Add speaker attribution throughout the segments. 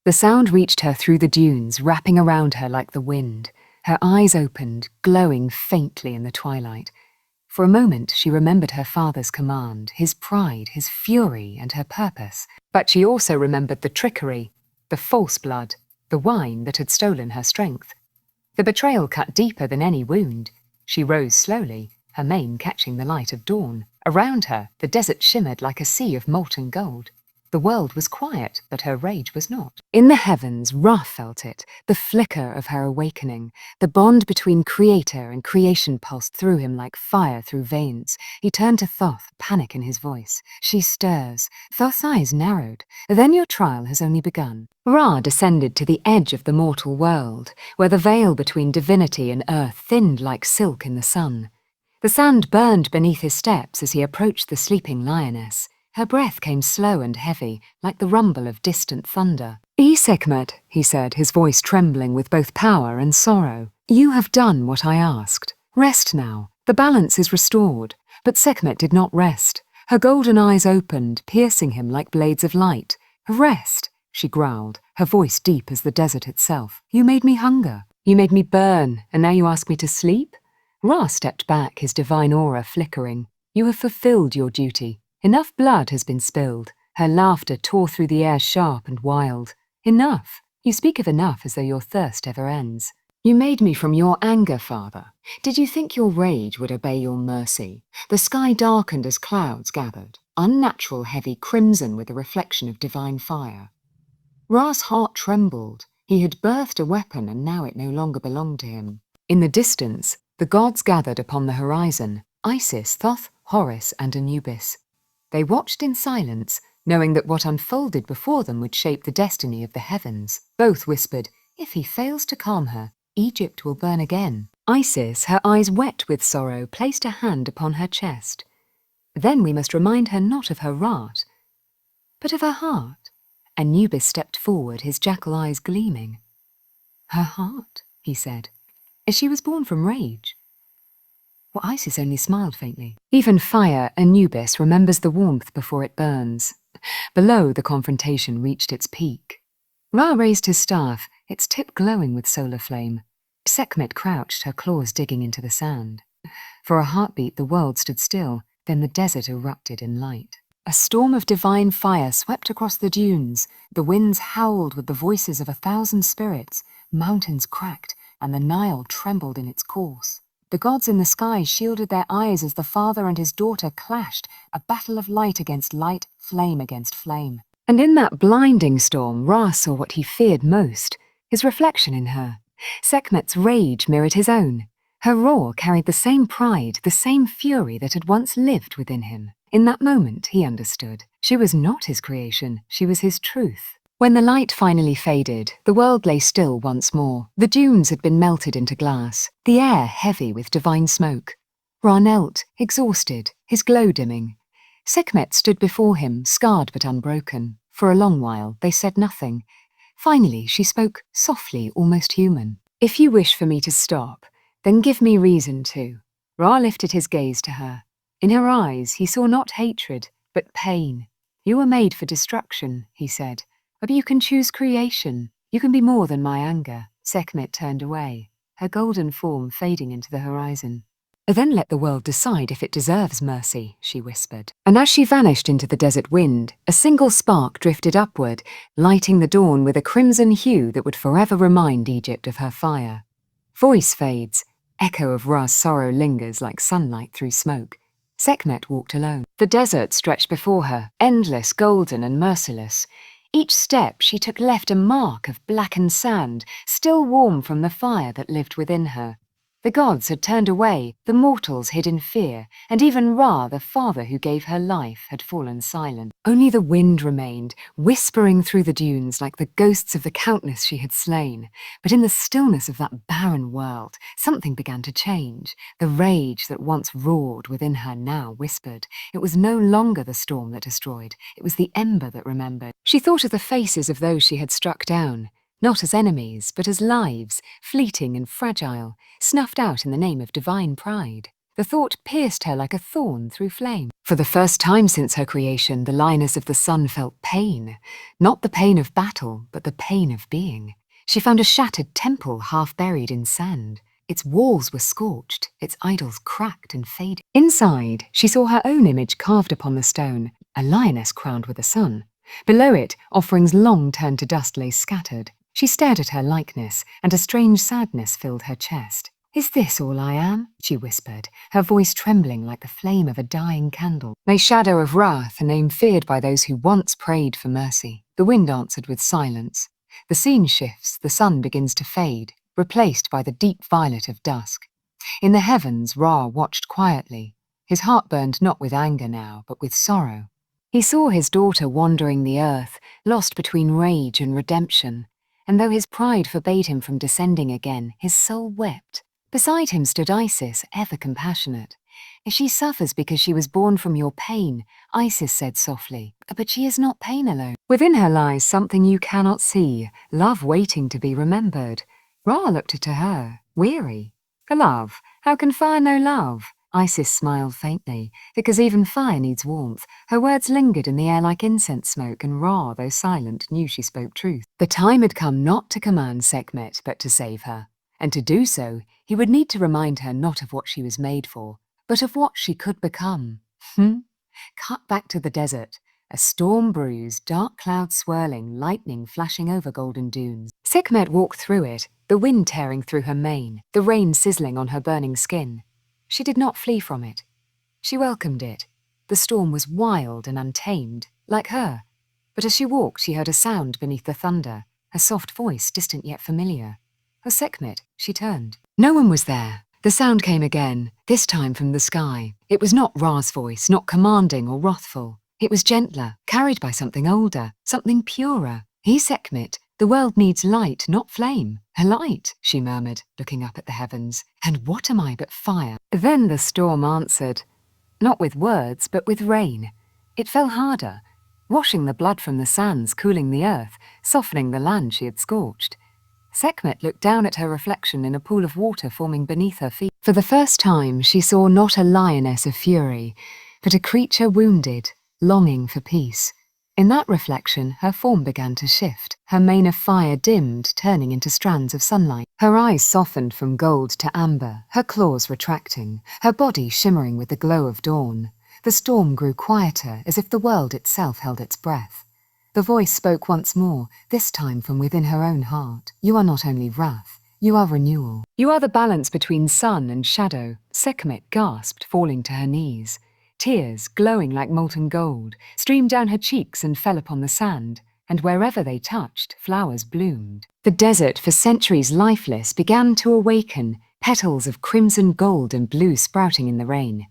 Speaker 1: The sound reached her through the dunes, wrapping around her like the wind. Her eyes opened, glowing faintly in the twilight. For a moment she remembered her father's command, his pride, his fury, and her purpose. But she also remembered the trickery, the false blood, the wine that had stolen her strength. The betrayal cut deeper than any wound. She rose slowly, her mane catching the light of dawn. Around her, the desert shimmered like a sea of molten gold. The world was quiet, but her rage was not. In the heavens, Ra felt it, the flicker of her awakening. The bond between creator and creation pulsed through him like fire through veins. He turned to Thoth, panic in his voice. She stirs. Thoth's eyes narrowed. Then your trial has only begun. Ra descended to the edge of the mortal world, where the veil between divinity and earth thinned like silk in the sun. The sand burned beneath his steps as he approached the sleeping lioness. Her breath came slow and heavy, like the rumble of distant thunder. Sekhmet, he said, his voice trembling with both power and sorrow. You have done what I asked. Rest now. The balance is restored. But Sekhmet did not rest. Her golden eyes opened, piercing him like blades of light. Rest, she growled, her voice deep as the desert itself. You made me hunger. You made me burn, and now you ask me to sleep? Ra stepped back, his divine aura flickering. You have fulfilled your duty. Enough blood has been spilled. Her laughter tore through the air sharp and wild. Enough. You speak of enough as though your thirst ever ends. You made me from your anger, Father. Did you think your rage would obey your mercy? The sky darkened as clouds gathered, unnatural heavy crimson with a reflection of divine fire. Ra's heart trembled. He had birthed a weapon and now it no longer belonged to him. In the distance, the gods gathered upon the horizon, Isis, Thoth, Horus, and Anubis. They watched in silence, knowing that what unfolded before them would shape the destiny of the heavens. Both whispered, if he fails to calm her, Egypt will burn again. Isis, her eyes wet with sorrow, placed a hand upon her chest. Then we must remind her not of her wrath, but of her heart. Anubis stepped forward, his jackal eyes gleaming. Her heart, he said. She was born from rage. Well, Isis only smiled faintly. Even fire, Anubis, remembers the warmth before it burns. Below, the confrontation reached its peak. Ra raised his staff, its tip glowing with solar flame. Sekhmet crouched, her claws digging into the sand. For a heartbeat, the world stood still, then the desert erupted in light. A storm of divine fire swept across the dunes. The winds howled with the voices of 1,000 spirits. Mountains cracked, and the Nile trembled in its course. The gods in the sky shielded their eyes as the father and his daughter clashed, a battle of light against light, flame against flame. And in that blinding storm, Ra saw what he feared most, his reflection in her. Sekhmet's rage mirrored his own. Her roar carried the same pride, the same fury that had once lived within him. In that moment, he understood. She was not his creation, she was his truth. When the light finally faded, the world lay still once more. The dunes had been melted into glass, the air heavy with divine smoke. Ra knelt, exhausted, his glow dimming. Sekhmet stood before him, scarred but unbroken. For a long while, they said nothing. Finally, she spoke softly, almost human. If you wish for me to stop, then give me reason to. Ra lifted his gaze to her. In her eyes, he saw not hatred, but pain. You were made for destruction, he said. But you can choose creation. You can be more than my anger. Sekhmet turned away, her golden form fading into the horizon. Then let the world decide if it deserves mercy, she whispered. And as she vanished into the desert wind, a single spark drifted upward, lighting the dawn with a crimson hue that would forever remind Egypt of her fire. Voice fades. Echo of Ra's sorrow lingers like sunlight through smoke. Sekhmet walked alone. The desert stretched before her, endless, golden, and merciless. Each step she took left a mark of blackened sand, still warm from the fire that lived within her. The gods had turned away, the mortals hid in fear, and even Ra, the father who gave her life, had fallen silent. Only the wind remained, whispering through the dunes like the ghosts of the countless she had slain. But in the stillness of that barren world, something began to change. The rage that once roared within her now whispered. It was no longer the storm that destroyed, it was the ember that remembered. She thought of the faces of those she had struck down. Not as enemies, but as lives, fleeting and fragile, snuffed out in the name of divine pride. The thought pierced her like a thorn through flame. For the first time since her creation, the liners of the sun felt pain. Not the pain of battle, but the pain of being. She found a shattered temple half buried in sand. Its walls were scorched, its idols cracked and faded. Inside, she saw her own image carved upon the stone, a lioness crowned with a sun. Below it, offerings long turned to dust lay scattered. She stared at her likeness, and a strange sadness filled her chest. "Is this all I am?" she whispered, her voice trembling like the flame of a dying candle. "A shadow of wrath, a name feared by those who once prayed for mercy." The wind answered with silence. The scene shifts, the sun begins to fade, replaced by the deep violet of dusk. In the heavens, Ra watched quietly. His heart burned not with anger now, but with sorrow. He saw his daughter wandering the earth, lost between rage and redemption, and though his pride forbade him from descending again, his soul wept. Beside him stood Isis, ever compassionate. "If she suffers because she was born from your pain," Isis said softly, "but she is not pain alone. Within her lies something you cannot see, love waiting to be remembered." Ra looked at her, weary. "Love? How can fire know love?" Isis smiled faintly, because even fire needs warmth. Her words lingered in the air like incense smoke, and Ra, though silent, knew she spoke truth. The time had come not to command Sekhmet, but to save her. And to do so, he would need to remind her not of what she was made for, but of what she could become. Cut back to the desert. A storm bruised, dark clouds swirling, lightning flashing over golden dunes. Sekhmet walked through it, the wind tearing through her mane, the rain sizzling on her burning skin. She did not flee from it. She welcomed it. The storm was wild and untamed, like her. But as she walked, she heard a sound beneath the thunder, a soft voice, distant yet familiar. "Oh, Sekhmet," she turned. No one was there. The sound came again, this time from the sky. It was not Ra's voice, not commanding or wrathful. It was gentler, carried by something older, something purer. "He, Sekhmet. The world needs light, not flame." "A light," she murmured, looking up at the heavens. "And what am I but fire?" Then the storm answered, not with words, but with rain. It fell harder, washing the blood from the sands, cooling the earth, softening the land she had scorched. Sekhmet looked down at her reflection in a pool of water forming beneath her feet. For the first time, she saw not a lioness of fury, but a creature wounded, longing for peace. In that reflection, her form began to shift. Her mane of fire dimmed, turning into strands of sunlight. Her eyes softened from gold to amber, her claws retracting, her body shimmering with the glow of dawn. The storm grew quieter, as if the world itself held its breath. The voice spoke once more, this time from within her own heart. "You are not only wrath, you are renewal. You are the balance between sun and shadow." Sekhmet gasped, falling to her knees. Tears, glowing like molten gold, streamed down her cheeks and fell upon the sand, and wherever they touched, flowers bloomed. The desert, for centuries lifeless, began to awaken, petals of crimson gold and blue sprouting in the rain.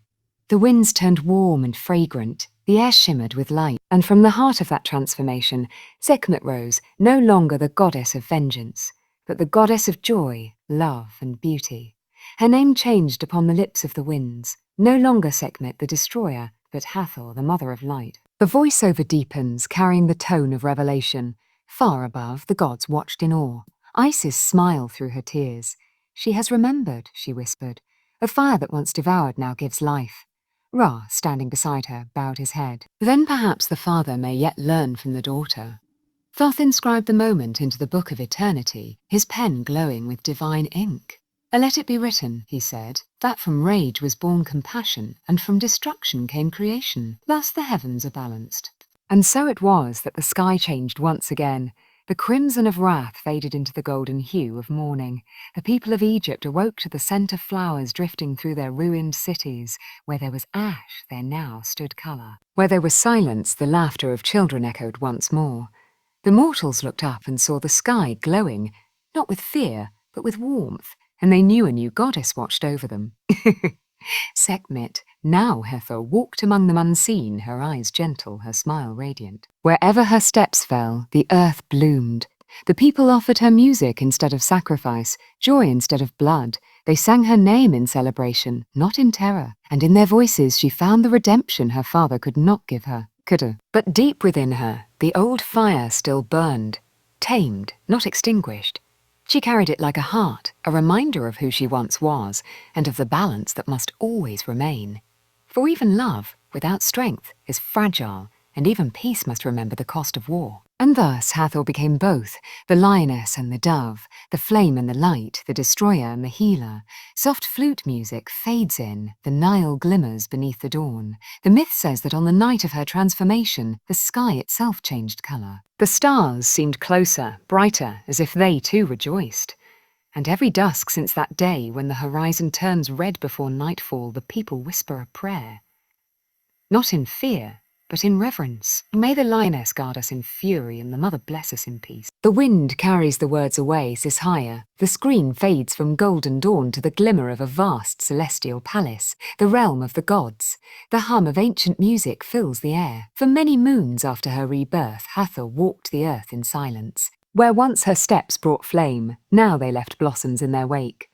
Speaker 1: The winds turned warm and fragrant, the air shimmered with light, and from the heart of that transformation, Sekhmet rose, no longer the goddess of vengeance, but the goddess of joy, love, and beauty. Her name changed upon the lips of the winds, no longer Sekhmet the destroyer, but Hathor, the mother of light. The voiceover deepens, carrying the tone of revelation. Far above, the gods watched in awe. Isis smiled through her tears. "She has remembered," she whispered. "A fire that once devoured now gives life." Ra, standing beside her, bowed his head. "Then perhaps the father may yet learn from the daughter." Thoth inscribed the moment into the book of eternity, his pen glowing with divine ink. "Let it be written," he said, "that from rage was born compassion, and from destruction came creation. Thus the heavens are balanced." And so it was that the sky changed once again. The crimson of wrath faded into the golden hue of morning. The people of Egypt awoke to the scent of flowers drifting through their ruined cities. Where there was ash, there now stood colour. Where there was silence, the laughter of children echoed once more. The mortals looked up and saw the sky glowing, not with fear, but with warmth, and they knew a new goddess watched over them. Sekhmet, now Hathor, walked among them unseen, her eyes gentle, her smile radiant. Wherever her steps fell, the earth bloomed. The people offered her music instead of sacrifice, joy instead of blood. They sang her name in celebration, not in terror, and in their voices she found the redemption her father could not give her. But deep within her, the old fire still burned, tamed, not extinguished. She carried it like a heart, a reminder of who she once was, and of the balance that must always remain. For even love, without strength, is fragile, and even peace must remember the cost of war. And thus Hathor became both, the lioness and the dove, the flame and the light, the destroyer and the healer. Soft flute music fades in, the Nile glimmers beneath the dawn. The myth says that on the night of her transformation, the sky itself changed colour. The stars seemed closer, brighter, as if they too rejoiced. And every dusk since that day when the horizon turns red before nightfall, the people whisper a prayer. Not in fear, but in reverence. May the lioness guard us in fury and the mother bless us in peace. The wind carries the words away, says higher. The screen fades from golden dawn to the glimmer of a vast celestial palace, the realm of the gods. The hum of ancient music fills the air. For many moons after her rebirth, Hathor walked the earth in silence. Where once her steps brought flame, now they left blossoms in their wake.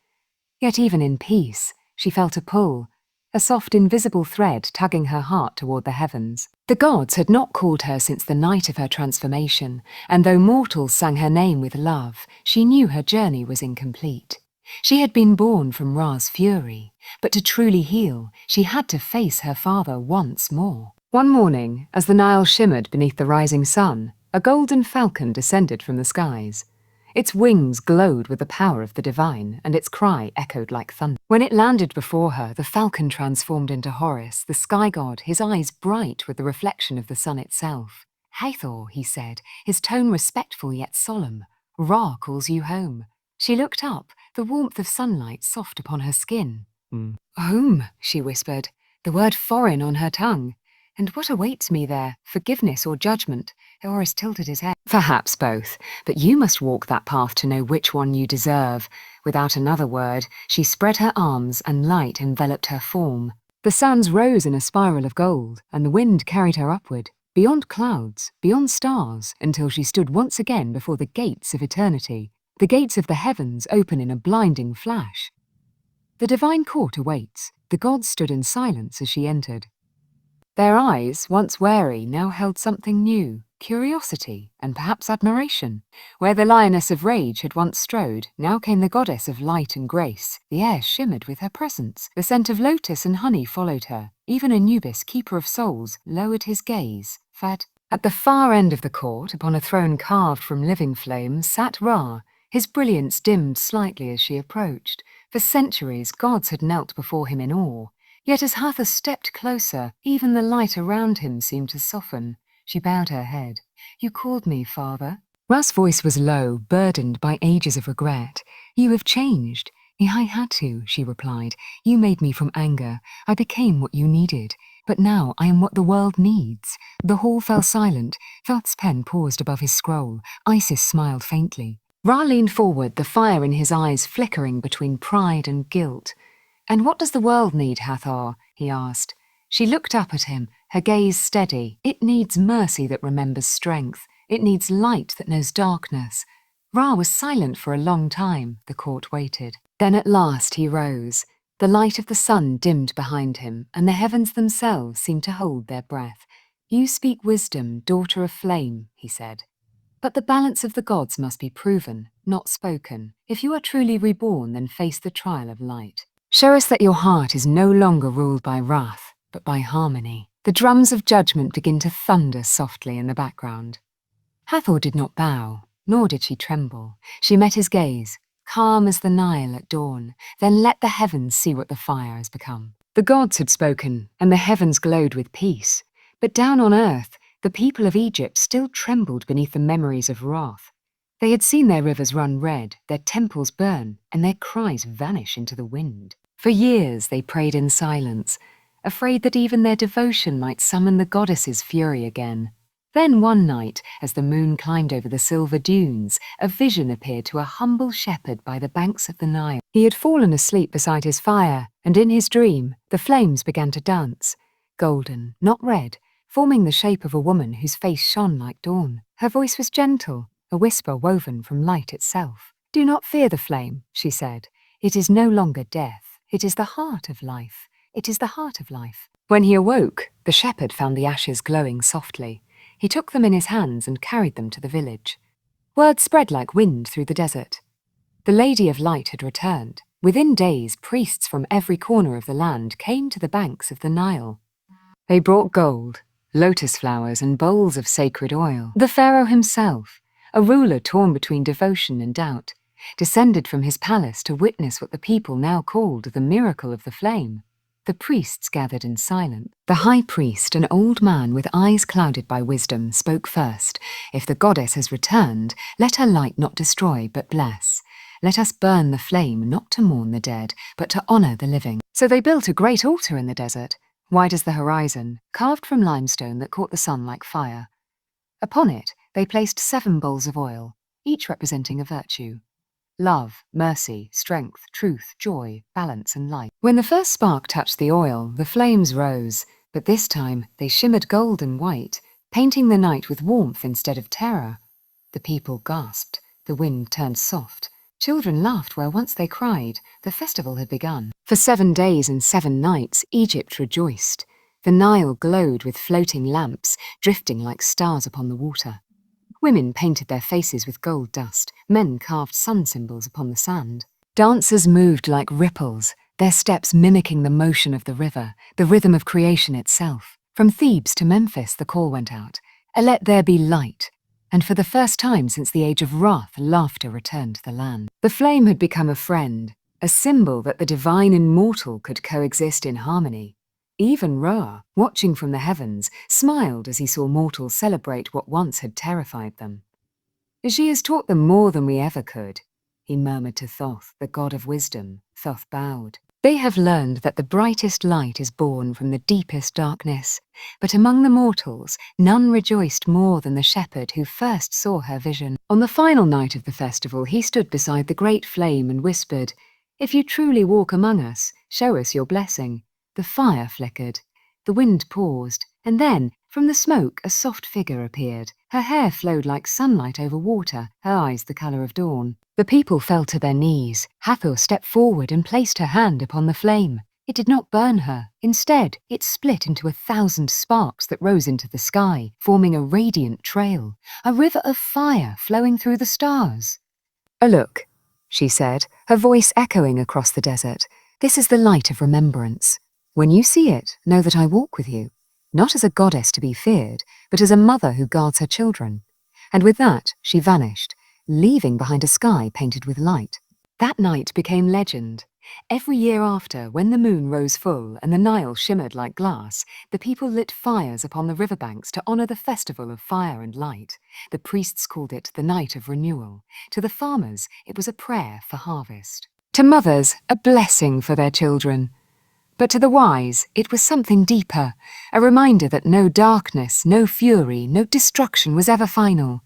Speaker 1: Yet even in peace, she felt a pull, a soft invisible thread tugging her heart toward the heavens. The gods had not called her since the night of her transformation, and though mortals sang her name with love, she knew her journey was incomplete. She had been born from Ra's fury, but to truly heal, she had to face her father once more. One morning, as the Nile shimmered beneath the rising sun, a golden falcon descended from the skies. Its wings glowed with the power of the divine, and its cry echoed like thunder. When it landed before her, the falcon transformed into Horus, the sky god, his eyes bright with the reflection of the sun itself. "Hathor," he said, his tone respectful yet solemn. "Ra calls you home." She looked up, the warmth of sunlight soft upon her skin. "Home," she whispered, the word foreign on her tongue. "And what awaits me there, forgiveness or judgment?" Horus tilted his head. "Perhaps both, but you must walk that path to know which one you deserve." Without another word, she spread her arms and light enveloped her form. The sands rose in a spiral of gold, and the wind carried her upward, beyond clouds, beyond stars, until she stood once again before the gates of eternity. The gates of the heavens open in a blinding flash. The divine court awaits. The gods stood in silence as she entered. Their eyes, once wary, now held something new, curiosity and perhaps admiration. Where the lioness of rage had once strode, now came the goddess of light and grace. The air shimmered with her presence. The scent of lotus and honey followed her. Even Anubis, keeper of souls, lowered his gaze. At the far end of the court, upon a throne carved from living flames, sat Ra. His brilliance dimmed slightly as she approached. For centuries, gods had knelt before him in awe. Yet as Hathor stepped closer, even the light around him seemed to soften. She bowed her head. "You called me, father?" Ra's voice was low, burdened by ages of regret. "You have changed." "I had to," she replied. "You made me from anger. I became what you needed. But now I am what the world needs." The hall fell silent. Thoth's pen paused above his scroll. Isis smiled faintly. Ra leaned forward, the fire in his eyes flickering between pride and guilt. "And what does the world need, Hathor?" he asked. She looked up at him, her gaze steady. "It needs mercy that remembers strength. It needs light that knows darkness." Ra was silent for a long time. The court waited. Then at last he rose. The light of the sun dimmed behind him, and the heavens themselves seemed to hold their breath. "You speak wisdom, daughter of flame," he said. "But the balance of the gods must be proven, not spoken. If you are truly reborn, then face the trial of light. Show us that your heart is no longer ruled by wrath, but by harmony." The drums of judgment begin to thunder softly in the background. Hathor did not bow, nor did she tremble. She met his gaze, calm as the Nile at dawn, then let the heavens see what the fire has become. The gods had spoken, and the heavens glowed with peace. But down on earth, the people of Egypt still trembled beneath the memories of wrath. They had seen their rivers run red, their temples burn, and their cries vanish into the wind. For years they prayed in silence, afraid that even their devotion might summon the goddess's fury again. Then one night, as the moon climbed over the silver dunes, a vision appeared to a humble shepherd by the banks of the Nile. He had fallen asleep beside his fire, and in his dream, the flames began to dance, golden, not red, forming the shape of a woman whose face shone like dawn. Her voice was gentle, a whisper woven from light itself. "Do not fear the flame," she said. "It is no longer death. It is the heart of life. It is the heart of life." When he awoke, the shepherd found the ashes glowing softly. He took them in his hands and carried them to the village. Word spread like wind through the desert. The Lady of Light had returned. Within days, priests from every corner of the land came to the banks of the Nile. They brought gold, lotus flowers, and bowls of sacred oil. The pharaoh himself, a ruler torn between devotion and doubt, descended from his palace to witness what the people now called the miracle of the flame. The priests gathered in silence. The high priest, an old man with eyes clouded by wisdom, spoke first. "If the goddess has returned, let her light not destroy but bless. Let us burn the flame not to mourn the dead, but to honor the living." So they built a great altar in the desert, wide as the horizon, carved from limestone that caught the sun like fire. Upon it, they placed 7 bowls of oil, each representing a virtue: love, mercy, strength, truth, joy, balance, and light. When the first spark touched the oil, the flames rose, but this time they shimmered gold and white, painting the night with warmth instead of terror. The people gasped. The wind turned soft. Children laughed where once they cried. The festival had begun. For 7 days and 7 nights, Egypt rejoiced. The Nile glowed with floating lamps, drifting like stars upon the water. Women painted their faces with gold dust. Men carved sun symbols upon the sand. Dancers moved like ripples, their steps mimicking the motion of the river, the rhythm of creation itself. From Thebes to Memphis, the call went out, "Let there be light." And for the first time since the age of wrath, laughter returned to the land. The flame had become a friend, a symbol that the divine and mortal could coexist in harmony. Even Ra, watching from the heavens, smiled as he saw mortals celebrate what once had terrified them. "She has taught them more than we ever could," he murmured to Thoth, the god of wisdom. Thoth bowed. "They have learned that the brightest light is born from the deepest darkness. But among the mortals, none rejoiced more than the shepherd who first saw her vision." On the final night of the festival, he stood beside the great flame and whispered, "If you truly walk among us, show us your blessing." The fire flickered. The wind paused, and then, from the smoke, a soft figure appeared. Her hair flowed like sunlight over water, her eyes the colour of dawn. The people fell to their knees. Hathor stepped forward and placed her hand upon the flame. It did not burn her. Instead, it split into 1,000 sparks that rose into the sky, forming a radiant trail, a river of fire flowing through the stars. "A look," she said, her voice echoing across the desert. "This is the light of remembrance. When you see it, know that I walk with you, not as a goddess to be feared, but as a mother who guards her children." And with that, she vanished, leaving behind a sky painted with light. That night became legend. Every year after, when the moon rose full and the Nile shimmered like glass, the people lit fires upon the riverbanks to honor the festival of fire and light. The priests called it the night of renewal. To the farmers, it was a prayer for harvest. To mothers, a blessing for their children. But to the wise, it was something deeper, a reminder that no darkness, no fury, no destruction was ever final.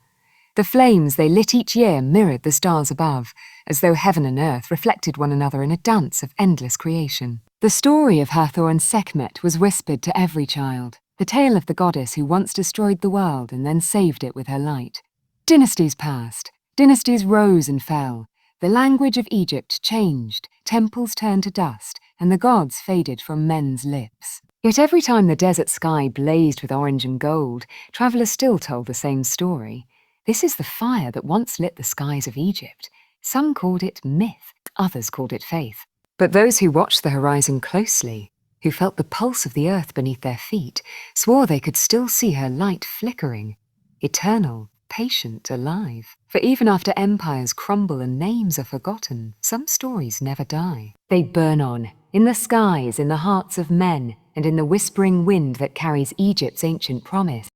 Speaker 1: The flames they lit each year mirrored the stars above, as though heaven and earth reflected one another in a dance of endless creation. The story of Hathor and Sekhmet was whispered to every child, the tale of the goddess who once destroyed the world and then saved it with her light. Dynasties passed, dynasties rose and fell. The language of Egypt changed, temples turned to dust, and the gods faded from men's lips. Yet every time the desert sky blazed with orange and gold, travellers still told the same story. This is the fire that once lit the skies of Egypt. Some called it myth, others called it faith. But those who watched the horizon closely, who felt the pulse of the earth beneath their feet, swore they could still see her light flickering, eternal, patient, alive. For even after empires crumble and names are forgotten, some stories never die. They burn on, in the skies, in the hearts of men, and in the whispering wind that carries Egypt's ancient promise.